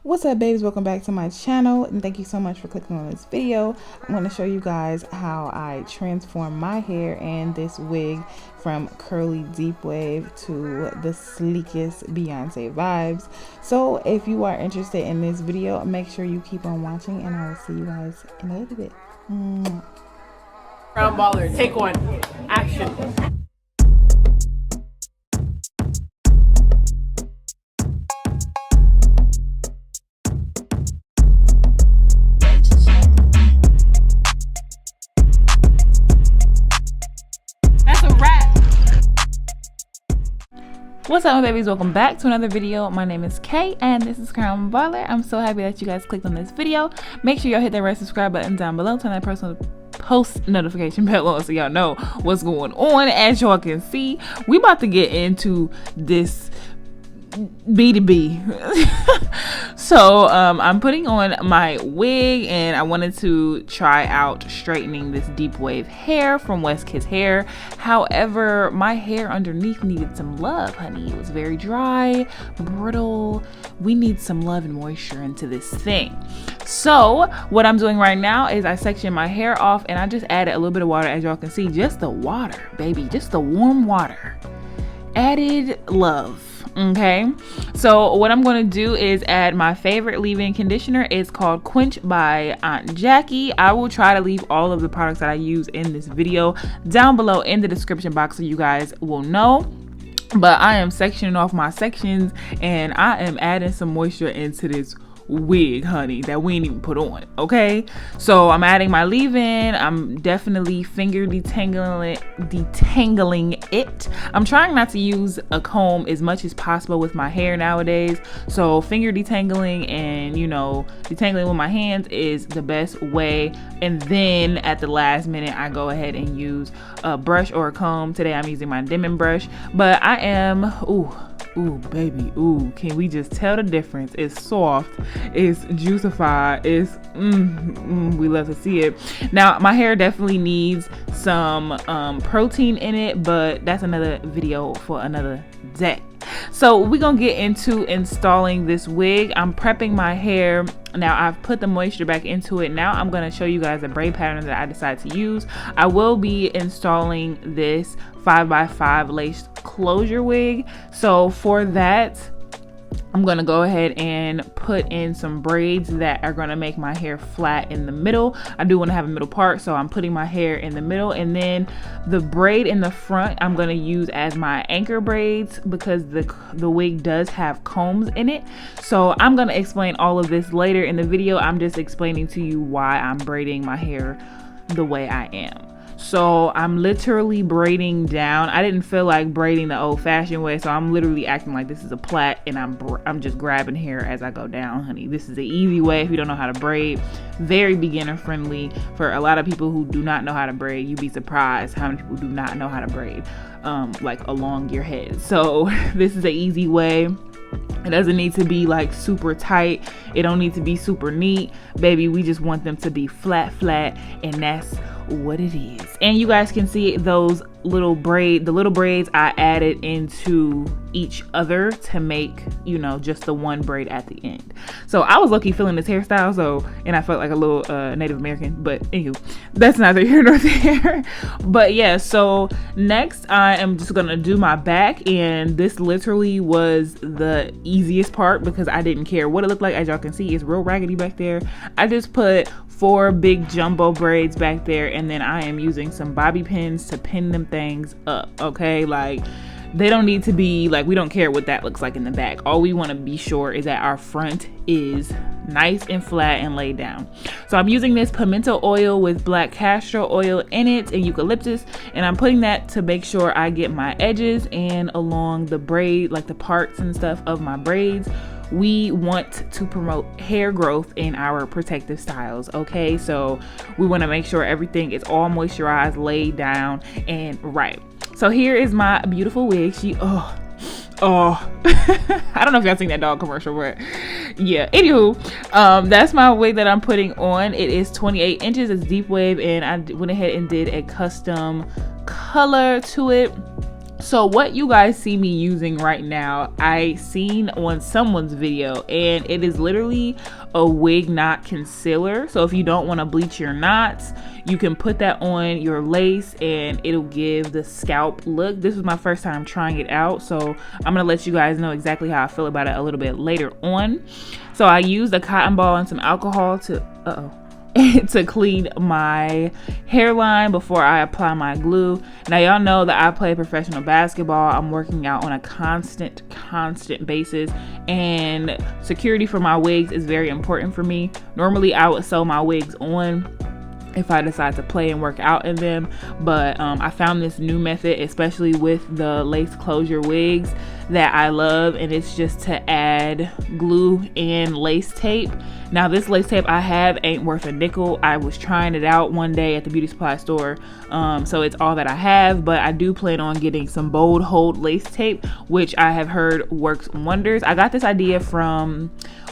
What's up, babes? Welcome back to my channel, and thank you so much for clicking on this video. I'm going to show you guys how I transform my hair and this wig from curly deep wave to the sleekest Beyonce vibes. So if you are interested in this video, make sure you keep on watching, and I will see you guys in a little bit. Brown baller, take one, action. What's up, my babies? Welcome back to another video. My name is Kay and this is Crown Baller. I'm so happy that you guys clicked on this video. Make sure y'all hit that red subscribe button down below, turn that personal post notification bell on so y'all know what's going on. As y'all can see, we about to get into this B2B. So I'm putting on my wig and I wanted to try out straightening this deep wave hair from West Kids Hair. However, my hair underneath needed some love, honey. It was very dry, brittle. We need some love and moisture into this thing. So what I'm doing right now is I section my hair off and I just added a little bit of water. As y'all can see, just the water, baby, just the warm water. Added love. Okay, so what I'm going to do is add my favorite leave-in conditioner. It's called Quench by Aunt Jackie. I will try to leave all of the products that I use in this video down below in the description box so you guys will know. But I am sectioning off my sections and I am adding some moisture into this wig, honey, that we ain't even put on. Okay, so I'm adding my leave-in. I'm definitely finger detangling it. I'm trying not to use a comb as much as possible with my hair nowadays, so finger detangling and, you know, detangling with my hands is the best way. And then at the last minute I go ahead and use a brush or a comb. Today I'm using my Demon brush, but I am ooh, baby, ooh, can we just tell the difference? It's soft, it's juicified, it's we love to see it. Now my hair definitely needs some protein in it, but that's another video for another day. So we're gonna get into installing this wig. I'm prepping my hair. Now I've put the moisture back into it. Now I'm going to show you guys the braid pattern that I decided to use. I will be installing this 5x5 lace closure wig. So for that, I'm going to go ahead and put in some braids that are going to make my hair flat in the middle. I do want to have a middle part, so I'm putting my hair in the middle, and then the braid in the front I'm going to use as my anchor braids because the wig does have combs in it. So I'm going to explain all of this later in the video. I'm just explaining to you why I'm braiding my hair the way I am. So I'm literally braiding down. I didn't feel like braiding the old-fashioned way, so I'm literally acting like this is a plait, and I'm just grabbing hair as I go down, honey. This is the easy way if you don't know how to braid. Very beginner friendly for a lot of people who do not know how to braid. You'd be surprised how many people do not know how to braid like along your head. So this is an easy way. It doesn't need to be like super tight. It don't need to be super neat, baby. We just want them to be flat, and that's what it is. And you guys can see those little braids I added into each other to make, you know, just the one braid at the end. So I was lucky feeling this hairstyle, so, and I felt like a little Native American, but anywho, that's neither here nor there. But yeah, so next I am just gonna do my back, and this literally was the easiest part because I didn't care what it looked like. As y'all can see, it's real raggedy back there. I just put 4 big jumbo braids back there, and then I am using some bobby pins to pin them things up. Okay, like they don't need to be like, we don't care what that looks like in the back. All we want to be sure is that our front is nice and flat and laid down. So I'm using this pimento oil with black castor oil in it and eucalyptus, and I'm putting that to make sure I get my edges and along the braid, like the parts and stuff of my braids. We want to promote hair growth in our protective styles. Okay, so we want to make sure everything is all moisturized, laid down, and right. So here is my beautiful wig. She I don't know if y'all seen that dog commercial, but yeah, anywho, that's my wig that I'm putting on. It is 28 inches. It's deep wave, and I went ahead and did a custom color to it. So what you guys see me using right now, I seen on someone's video, and it is literally a wig knot concealer. So if you don't want to bleach your knots, you can put that on your lace and it'll give the scalp look. This was my first time trying it out, so I'm gonna let you guys know exactly how I feel about it a little bit later on. So I used a cotton ball and some alcohol to to clean my hairline before I apply my glue. Now y'all know that I play professional basketball. I'm working out on a constant basis, and security for my wigs is very important for me. Normally I would sew my wigs on if I decide to play and work out in them, but I found this new method, especially with the lace closure wigs, that I love, and it's just to add glue and lace tape. Now this lace tape I have ain't worth a nickel. I was trying it out one day at the beauty supply store, so it's all that I have, but I do plan on getting some bold hold lace tape, which I have heard works wonders. I got this idea from,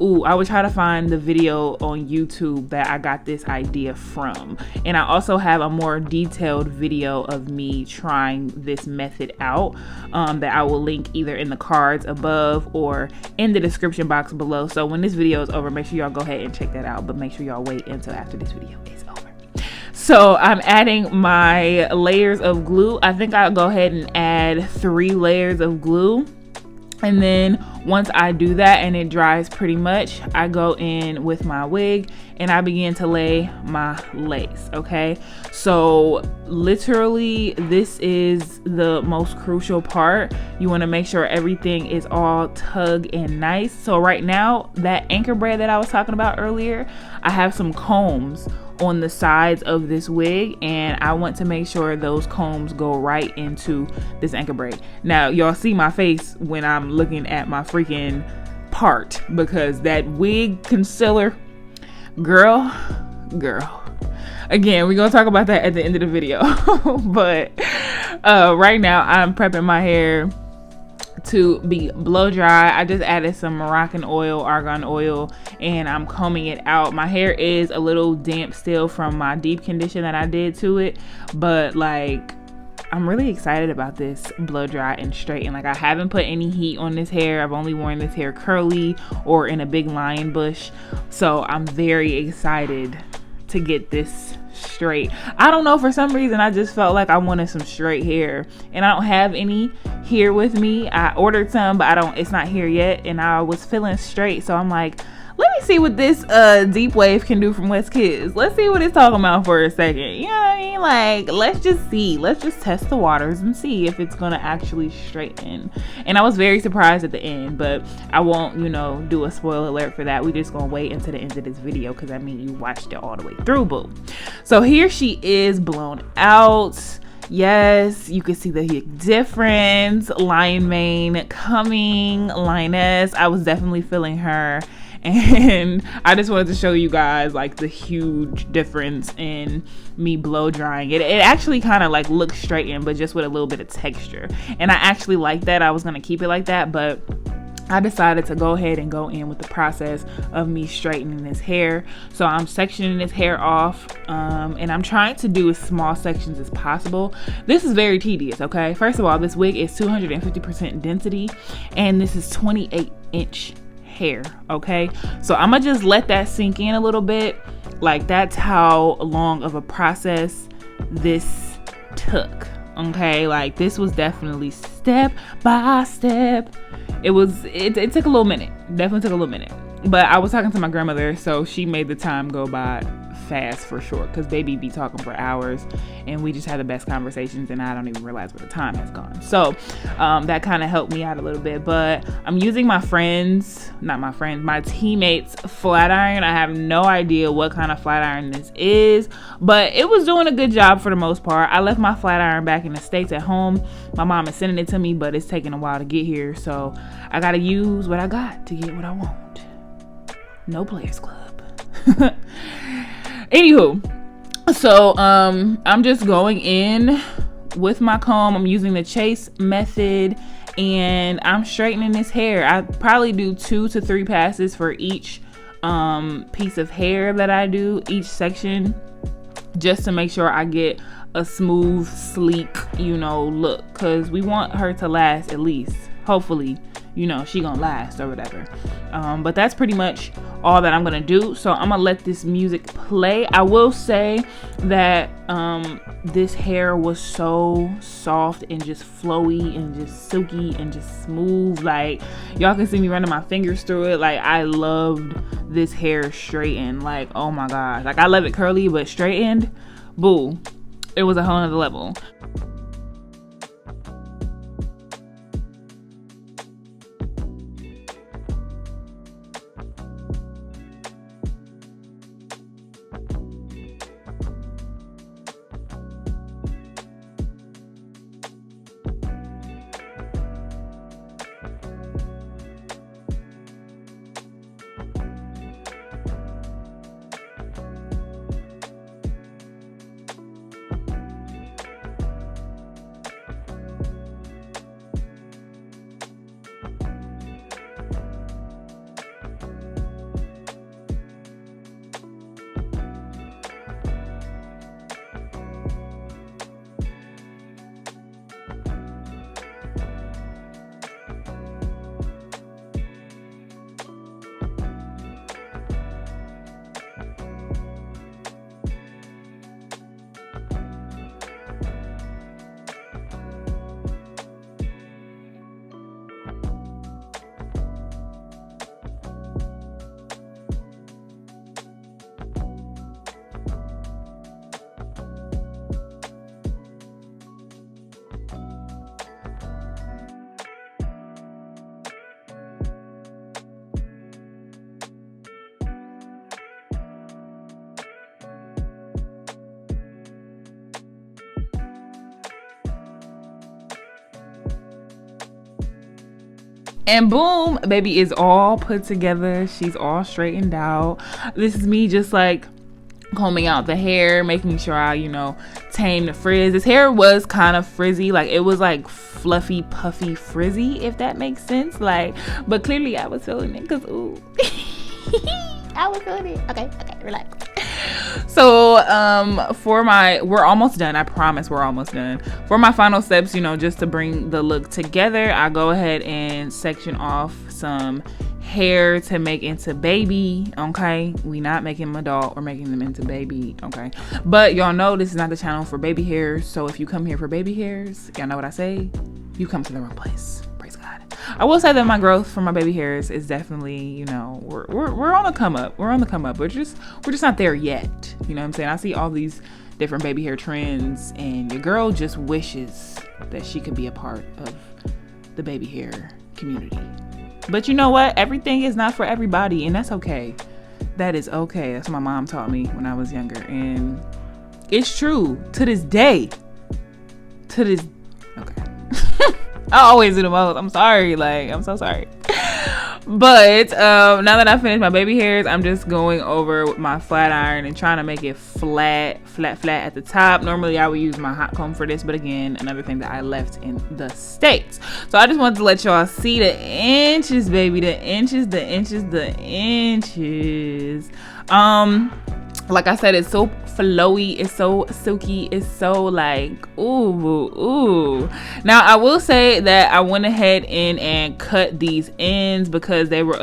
I would try to find the video on YouTube that I got this idea from. And I also have a more detailed video of me trying this method out that I will link either in the cards above or in the description box below. So when this video is over, make sure y'all go ahead and check that out, but make sure y'all wait until after this video is over. So I'm adding my layers of glue. I think I'll go ahead and add 3 layers of glue. And then once I do that and it dries pretty much, I go in with my wig and I begin to lay my lace, okay? So literally this is the most crucial part. You wanna make sure everything is all tug and nice. So right now, that anchor braid that I was talking about earlier, I have some combs on the sides of this wig, and I want to make sure those combs go right into this anchor braid. Now y'all see my face when I'm looking at my freaking part, because that wig concealer, girl, again, we're gonna talk about that at the end of the video. But right now I'm prepping my hair to be blow dry. I just added some Moroccan oil, argan oil, and I'm combing it out. My hair is a little damp still from my deep condition that I did to it, but like I'm really excited about this blow dry and straighten. Like I haven't put any heat on this hair. I've only worn this hair curly or in a big lion bush, so I'm very excited to get this straight. I don't know, for some reason I just felt like I wanted some straight hair, and I don't have any here with me. I ordered some, but it's not here yet, and I was feeling straight, so I'm like, let me see what this deep wave can do from West Kids. Let's see what it's talking about for a second. You know what I mean? Like, let's just see. Let's just test the waters and see if it's gonna actually straighten. And I was very surprised at the end, but I won't, do a spoiler alert for that. We just gonna wait until the end of this video, because I mean, you watched it all the way through, boo. So here she is blown out. Yes, you can see the difference. Lion mane coming, lioness. I was definitely feeling her. And I just wanted to show you guys like the huge difference in me blow drying it. It actually kind of like looks straightened, but just with a little bit of texture. And I actually like that. I was going to keep it like that, but I decided to go ahead and go in with the process of me straightening this hair. So I'm sectioning this hair off, and I'm trying to do as small sections as possible. This is very tedious, okay? First of all, this wig is 250% density, and this is 28-inch hair, okay? So I'm gonna just let that sink in a little bit. Like, that's how long of a process this took, okay? Like, this was definitely step by step. It took a little minute. Definitely took a little minute. But I was talking to my grandmother, so she made the time go by fast for sure, because baby be talking for hours, and we just had the best conversations, and I don't even realize where the time has gone. So that kind of helped me out a little bit. But I'm using my teammates flat iron. I have no idea what kind of flat iron this is, but it was doing a good job for the most part. I left my flat iron back in the States at home. My mom is sending it to me, but it's taking a while to get here, so I gotta use what I got to get what I want. No Players Club. Anywho, so I'm just going in with my comb. I'm using the chase method, and I'm straightening this hair. I probably do 2 to 3 passes for each piece of hair that I do, each section, just to make sure I get a smooth, sleek, you know, look, because we want her to last at least, hopefully, you know, she gonna last or whatever. But that's pretty much all that I'm gonna do. So I'm gonna let this music play. I will say that this hair was so soft and just flowy and just silky and just smooth. Like, y'all can see me running my fingers through it. Like, I loved this hair straightened. Like, oh my gosh. Like, I love it curly, but straightened, boo, it was a whole nother level. And boom, baby is all put together. She's all straightened out. This is me just like combing out the hair, making sure I, you know, tame the frizz. This hair was kind of frizzy, like it was like fluffy, puffy, frizzy, if that makes sense. Like, but clearly I was feeling it because ooh, I was feeling it. Okay, relax. So we're almost done. I promise we're almost done. For my final steps, you know, just to bring the look together, I go ahead and section off some hair to make into baby. Okay, we not making them adult, we're making them into baby. Okay, but y'all know this is not the channel for baby hairs, so if you come here for baby hairs, y'all know what I say, you come to the wrong place. Praise God. I will say that my growth for my baby hairs is definitely, you know, we're on the come up. We're on the come up. We're just not there yet. You know what I'm saying? I see all these different baby hair trends, and your girl just wishes that she could be a part of the baby hair community. But you know what? Everything is not for everybody, and that's okay. That is okay. That's what my mom taught me when I was younger, and it's true to this day. Okay. I always do the most. I'm sorry. Like, I'm so sorry. But now that I finished my baby hairs, I'm just going over with my flat iron and trying to make it flat at the top. Normally I would use my hot comb for this, but again, another thing that I left in the States. So I just wanted to let y'all see the inches, baby. The inches. Like I said, it's so flowy, it's so silky, it's so like ooh. Now I will say that I went ahead and cut these ends because they were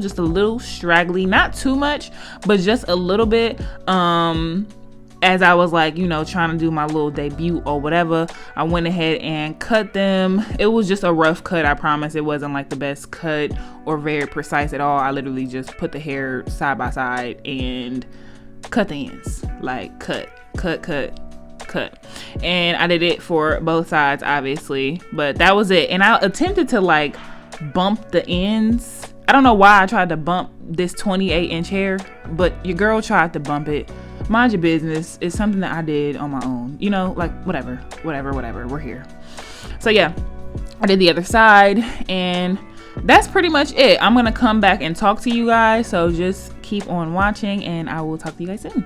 just a little straggly, not too much, but just a little bit. As I was like, you know, trying to do my little debut or whatever, I went ahead and cut them. It was just a rough cut, I promise. It wasn't like the best cut or very precise at all. I literally just put the hair side by side and cut the ends, like cut, and I did it for both sides, obviously, but that was it. And I attempted to like bump the ends. I don't know why I tried to bump this 28-inch hair, but your girl tried to bump it. Mind your business. It's something that I did on my own, you know, like whatever, we're here. So yeah, I did the other side, and that's pretty much it. I'm gonna come back and talk to you guys, so just keep on watching, and I will talk to you guys soon.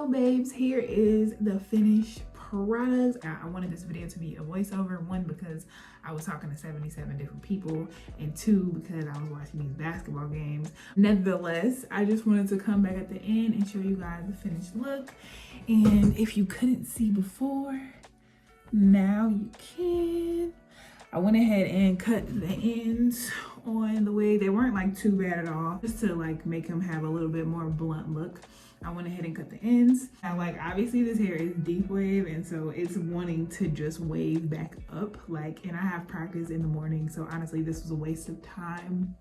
So babes, here is the finished products. I wanted this video to be a voiceover, one because I was talking to 77 different people, and two because I was watching these basketball games. Nevertheless, I just wanted to come back at the end and show you guys the finished look. And if you couldn't see before, now you can. I went ahead and cut the ends on the wig. They weren't like too bad at all, just to like make them have a little bit more blunt look. I went ahead and cut the ends. Now, like, obviously this hair is deep wave, and so it's wanting to just wave back up, like, and I have practice in the morning, so honestly this was a waste of time.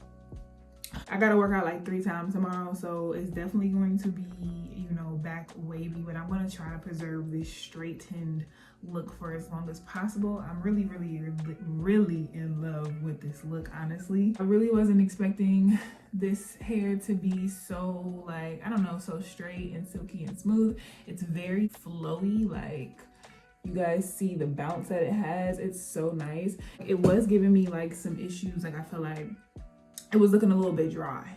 I gotta work out like 3 times tomorrow, so it's definitely going to be, you know, back wavy, but I'm gonna try to preserve this straightened look for as long as possible. I'm really in love with this look, honestly. I really wasn't expecting this hair to be so, like, I don't know, so straight and silky and smooth. It's very flowy, like, you guys see the bounce that it has. It's so nice. It was giving me like some issues, like I feel like it was looking a little bit dry,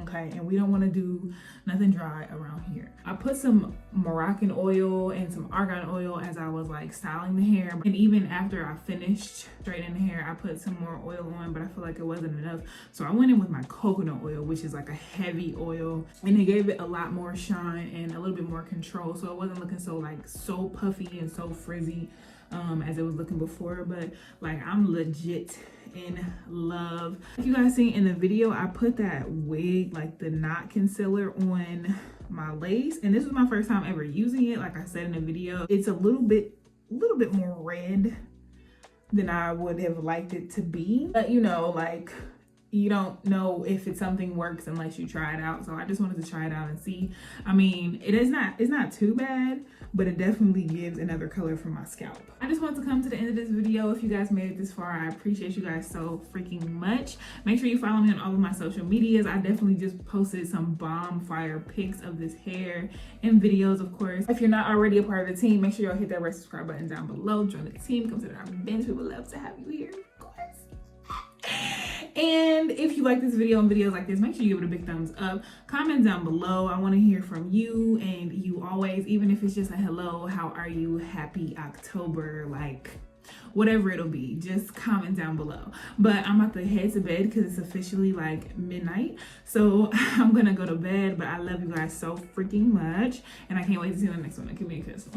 okay? And we don't want to do nothing dry around here. I put some Moroccan oil and some argan oil as I was like styling the hair, and even after I finished straightening the hair, I put some more oil on, but I feel like it wasn't enough, so I went in with my coconut oil, which is like a heavy oil, and it gave it a lot more shine and a little bit more control, so it wasn't looking so like so puffy and so frizzy as it was looking before. But like, I'm legit in love. Like you guys seen in the video, I put that wig, like the knot concealer, on my lace, and this was my first time ever using it. Like I said in the video, it's a little bit more red than I would have liked it to be, but you know, like, you don't know if it's something works unless you try it out. So I just wanted to try it out and see. I mean, it's not too bad, but it definitely gives another color for my scalp. I just want to come to the end of this video. If you guys made it this far, I appreciate you guys so freaking much. Make sure you follow me on all of my social medias. I definitely just posted some bomb fire pics of this hair and videos, of course. If you're not already a part of the team, make sure y'all hit that red subscribe button down below. Join the team, come to our events. We would love to have you here, of course. And if you like this video and videos like this, make sure you give it a big thumbs up. Comment down below. I want to hear from you, and you always, even if it's just a hello, how are you, happy October, like whatever it'll be, just comment down below. But I'm about to head to bed because it's officially like midnight, so I'm gonna go to bed. But I love you guys so freaking much, and I can't wait to see you in the next one. Give me a kiss.